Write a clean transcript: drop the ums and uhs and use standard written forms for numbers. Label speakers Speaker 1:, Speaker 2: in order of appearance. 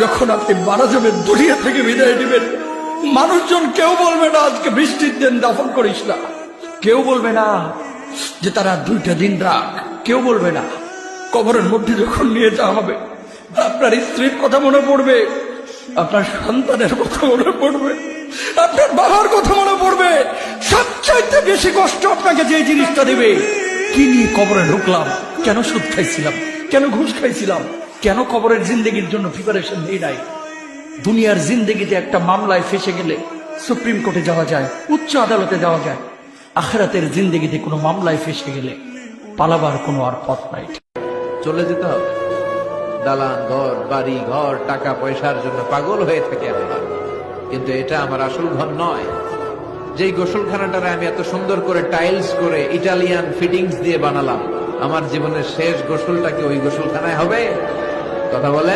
Speaker 1: যখন আপনি মারা যাবেন, দুনিয়া থেকে বিদায় নেবেন, মানুষজন কেউ বলবে না আজকে বৃষ্টির দিন দাফন করিস না, কেউ বলবে না যে তারা 2টা দিন রাখ, কেউ বলবে না। কবরের মধ্যে যখন নিয়ে যাওয়া হবে, আপনার স্ত্রীর কথা মনে পড়বে, আপনার সন্তানের কথা মনে পড়বে, আপনার বাবার কথা মনে পড়বে। সবচাইতে বেশি কষ্ট আপনাকে যে জিনিসটা দেবে, কি নিয়ে কবরে ঢুকলাম, কেন সুদ খাইছিলাম, কেন ঘুষ খাইছিলাম, কেন কবরের জিন্দেগির জন্য প্রিপারেশন নেই নাই। দুনিয়ার জিন্দেগিতে একটা মামলায় ফেসে গেলে সুপ্রিম কোর্টে যাওয়া যায়, উচ্চ আদালতে যাওয়া যায়। আখিরাতের জিন্দেগিতে কোনো মামলায় ফেসে গেলে পালাবার কোনো আর পথ নাই।
Speaker 2: চলে যেতে হবে। দালান ঘর, বাড়ি ঘর, টাকা পয়সার জন্য পাগল হয়ে থাকে আমরা, কিন্তু এটা আমার আসল ঘর নয়। যেই গোসলখানাটারে আমি এত সুন্দর করে টাইলস করে ইটালিয়ান ফিটিংস দিয়ে বানালাম, আমার জীবনের শেষ গোসলটা কি ওই গোসলখানায় হবে? কথা বলে